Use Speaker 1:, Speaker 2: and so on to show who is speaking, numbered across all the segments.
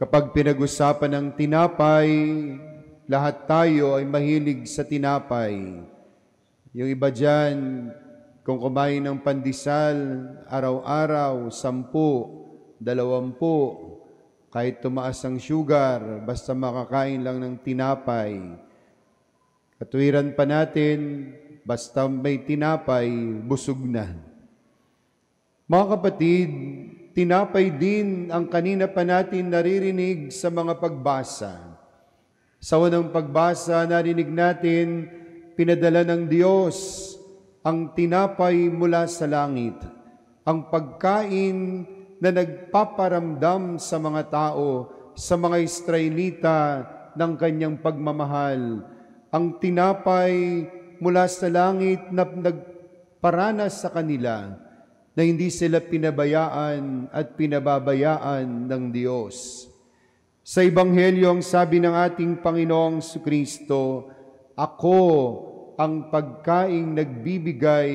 Speaker 1: Kapag pinag-usapan ng tinapay, lahat tayo ay mahilig sa tinapay. Yung iba dyan, kung kumain ng pandesal, araw-araw, 10, 20, kahit tumaas ang sugar, basta makakain lang ng tinapay. Katuwiran pa natin, basta may tinapay, busog na. Mga kapatid, tinapay din ang kanina pa natin naririnig sa mga pagbasa. Sa unang pagbasa, narinig natin, pinadala ng Diyos ang tinapay mula sa langit, ang pagkain na nagpaparamdam sa mga tao, sa mga Israelita ng kanyang pagmamahal. Ang tinapay mula sa langit na nagparanas sa kanila, na hindi sila pinabayaan at pinababayaan ng Diyos. Sa Ebanghelyo, ang sabi ng ating Panginoong Kristo, "Ako ang pagkaing nagbibigay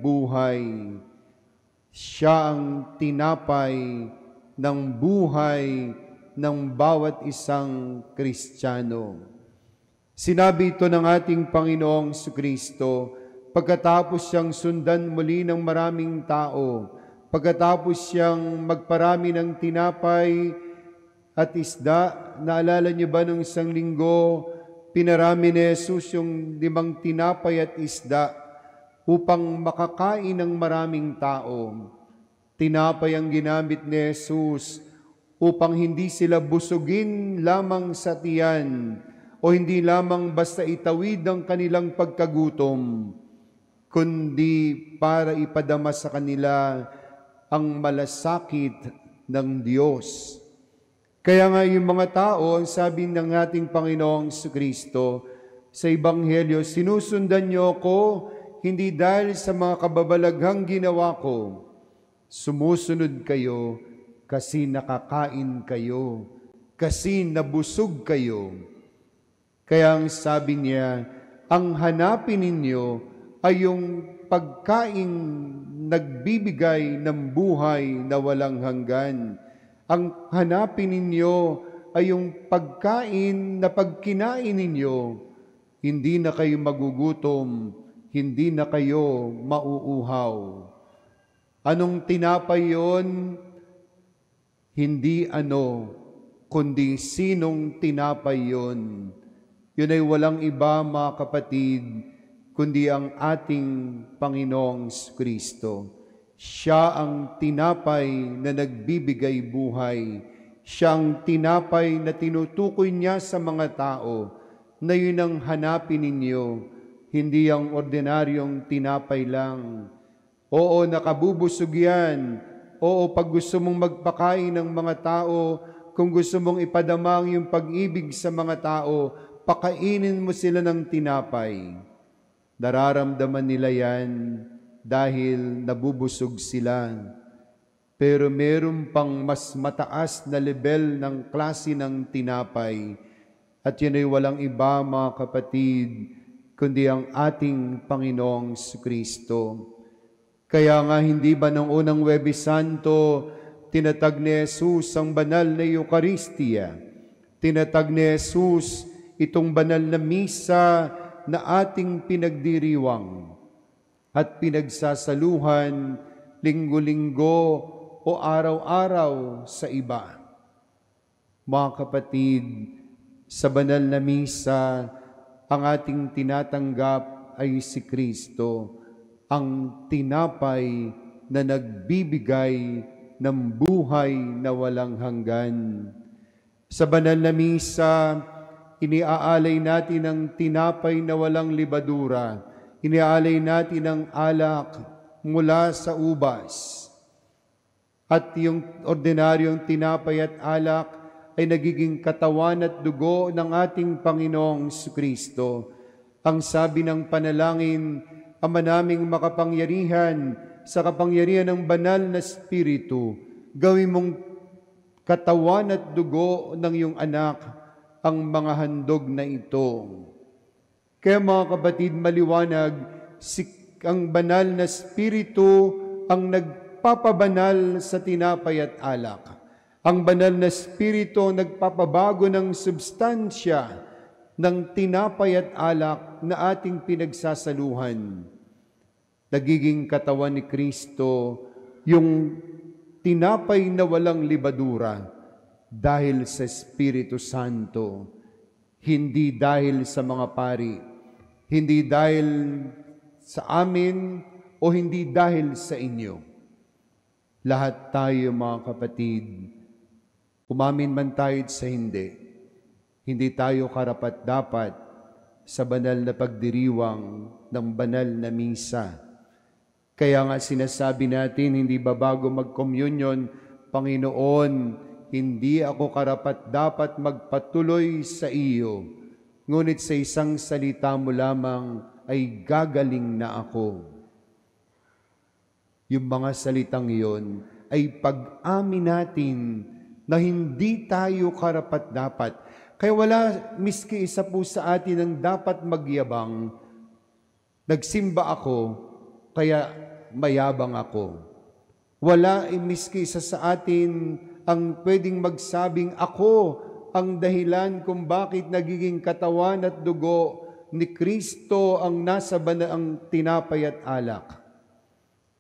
Speaker 1: buhay." Siya ang tinapay ng buhay ng bawat isang Kristiyano. Sinabi ito ng ating Panginoong Kristo, pagkatapos siyang sundan muli ng maraming tao, pagkatapos siyang magparami ng tinapay at isda. Naalala niyo ba nung isang linggo, pinarami ni Jesus yung 5 tinapay at isda upang makakain ng maraming tao. Tinapay ang ginamit ni Jesus upang hindi sila busugin lamang sa tiyan o hindi lamang basta itawid ang kanilang pagkagutom, kundi para ipadama sa kanila ang malasakit ng Diyos. Kaya nga yung mga tao, ang sabi ng ating Panginoong Kristo sa Ebanghelyo, "Sinusundan niyo ako, hindi dahil sa mga kababalaghang ginawa ko. Sumusunod kayo kasi nakakain kayo, kasi nabusog kayo." Kaya ang sabi niya, ang hanapin ninyo ay yung pagkaing nagbibigay ng buhay na walang hanggan. Ang hanapin ninyo ay yung pagkain na pagkinain ninyo, hindi na kayo magugutom, hindi na kayo mauuhaw. Anong tinapay yon? Hindi ano, kundi sinong tinapay yon. Yun ay walang iba, mga kapatid, kundi ang ating Panginoong Kristo. Siya ang tinapay na nagbibigay buhay. Siya ang tinapay na tinutukoy niya sa mga tao na yun ang hanapin ninyo, hindi ang ordinaryong tinapay lang. Oo, nakabubusog yan. Oo, pag gusto mong magpakain ng mga tao, kung gusto mong ipadamang yung pag-ibig sa mga tao, pakainin mo sila ng tinapay. Nararamdaman nila yan dahil nabubusog sila. Pero meron pang mas mataas na level ng klase ng tinapay. At yun ay walang iba, mga kapatid, kundi ang ating Panginoong Kristo. Kaya nga hindi ba noong unang Huwebes Santo, tinatag ni Jesus ang banal na Eucharistia. Tinatag ni Jesus itong banal na misa na ating pinagdiriwang at pinagsasaluhan linggo-linggo o araw-araw sa iba. Mga kapatid, sa banal na misa, ang ating tinatanggap ay si Kristo, ang tinapay na nagbibigay ng buhay na walang hanggan. Sa banal na misa, iniaalay natin ang tinapay na walang libadura. Iniaalay natin ang alak mula sa ubas. At yung ordinaryong tinapay at alak ay nagiging katawan at dugo ng ating Panginoong Kristo. Ang sabi ng panalangin, Ama naming makapangyarihan, sa kapangyarihan ng banal na Espiritu, gawin mong katawan at dugo ng iyong anak ang mga handog na ito. Kaya mga kapatid, maliwanag, ang banal na Espiritu ang nagpapabanal sa tinapay at alak. Ang banal na Espiritu ang nagpapabago ng substansya ng tinapay at alak na ating pinagsasaluhan. Nagiging katawan ni Kristo yung tinapay na walang libadura dahil sa Espiritu Santo, hindi dahil sa mga pari, hindi dahil sa amin o hindi dahil sa inyo. Lahat tayo, mga kapatid, umamin man tayo sa hindi tayo karapat-dapat sa banal na pagdiriwang ng banal na misa. Kaya nga sinasabi natin, hindi ba bago mag-communion, Panginoon, hindi ako karapat-dapat magpatuloy sa iyo, ngunit sa isang salita mo lamang ay gagaling na ako. Yung mga salitang iyon ay pag-amin natin na hindi tayo karapat-dapat. Kaya wala miski isa po sa atin ang dapat magyabang. Nagsimba ako, kaya mayabang ako. Wala miski isa sa atin ang pwedeng magsabing ako ang dahilan kung bakit nagiging katawan at dugo ni Kristo ang nasa ang tinapay at alak.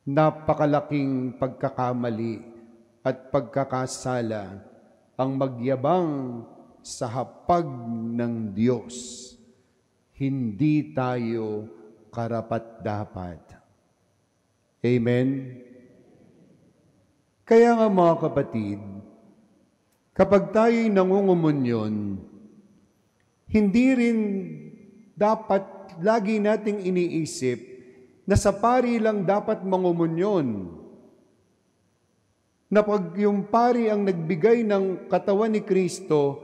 Speaker 1: Napakalaking pagkakamali at pagkakasala ang magyabang sa hapag ng Diyos. Hindi tayo karapat-dapat. Amen? Kaya nga mga kapatid, kapag tayo'y nangungumunyon, hindi rin dapat lagi nating iniisip na sa pari lang dapat mangumunyon. Na pag yung pari ang nagbigay ng katawan ni Kristo,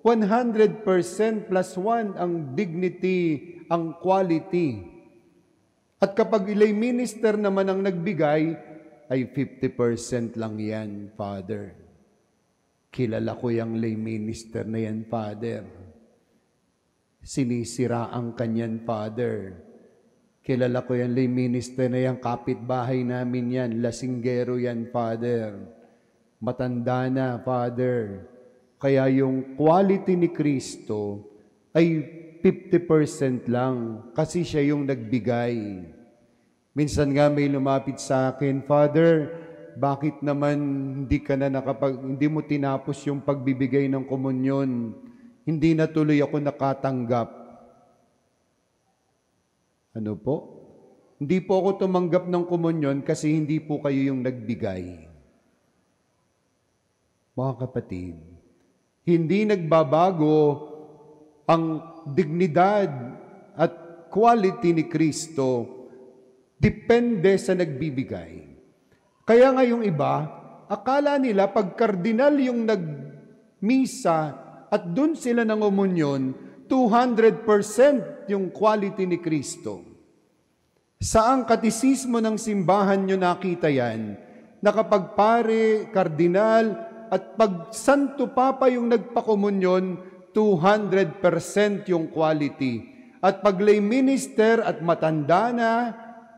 Speaker 1: 100% plus 1 ang dignity, ang quality. At kapag lay minister naman ang nagbigay, ay 50% lang yan, Father. Kilala ko yung lay minister na yan, Father. Sinisira ang kanyan, Father. Kilala ko yan, lay minister na yan, kapitbahay namin yan, lasinggero yan, Father. Matanda na, Father. Kaya yung quality ni Kristo ay 50% lang kasi siya yung nagbigay. Minsan nga may lumapit sa akin, Father, bakit naman hindi mo tinapos yung pagbibigay ng komunyon? Hindi na tuloy ako nakatanggap. Ano po? Hindi po ako tumanggap ng komunyon kasi hindi po kayo yung nagbigay. Mga kapatid, hindi nagbabago ang dignidad at quality ni Kristo, depende sa nagbibigay. Kaya nga yung iba, akala nila pag kardinal yung nagmisa at dun sila ng umunyon, 200% yung quality ni Kristo. Saang katisismo ng simbahan nyo nakita yan, na kapag pare, kardinal, at pag Santo Papa yung nagpakomunyon, 200% yung quality. At pag lay minister at matanda na,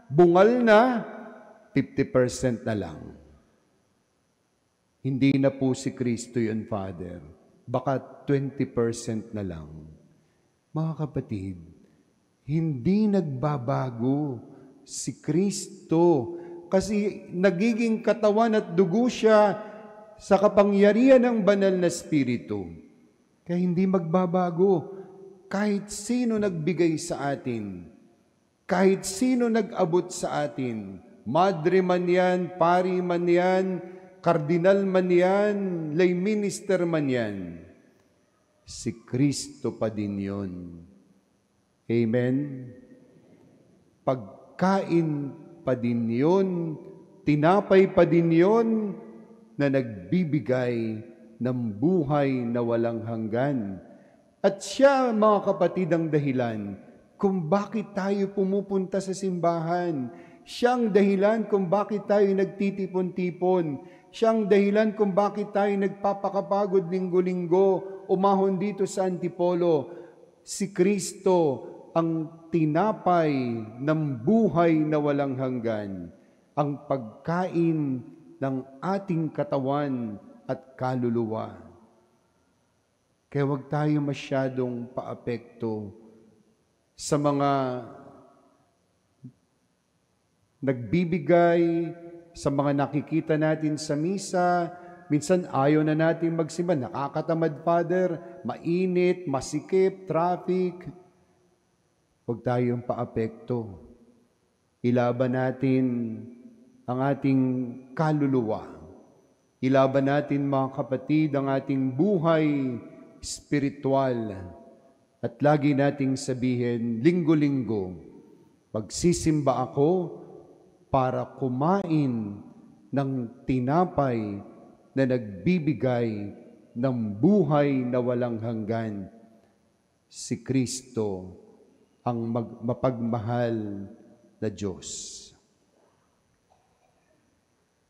Speaker 1: bungal na, 50% na lang. Hindi na po si Kristo yun, Father. Baka 20% na lang. Mga kapatid, hindi nagbabago si Kristo kasi nagiging katawan at dugo siya sa kapangyarihan ng banal na Espiritu. Kaya hindi magbabago kahit sino nagbigay sa atin, kahit sino nag-abot sa atin, madre man yan, pari man yan, kardinal man yan, lay minister man yan, si Kristo pa din yun. Amen? Pagkain pa din yun, tinapay pa din yun, na nagbibigay ng buhay na walang hanggan. At siya, mga kapatid, ang dahilan kung bakit tayo pumupunta sa simbahan. Siyang dahilan kung bakit tayo nagtitipon-tipon. Siyang dahilan kung bakit tayo nagpapakapagod linggo-linggo, umahon dito sa Antipolo. Si Kristo ang tinapay ng buhay na walang hanggan. Ang pagkain ng ating katawan at kaluluwa. Kaya huwag tayo masyadong paapekto sa mga nagbibigay, sa mga nakikita natin sa misa. Minsan ayaw na natin magsimba. Nakakatamad, Father, mainit, masikip, traffic. Huwag tayong paapekto. Ilaban natin ang ating kaluluwa. Ilaban natin, mga kapatid, ang ating buhay spiritual. At lagi nating sabihin, linggo-linggo, magsisimba ako para kumain ng tinapay na nagbibigay ng buhay na walang hanggan. Si Kristo ang mapagmahal na Diyos.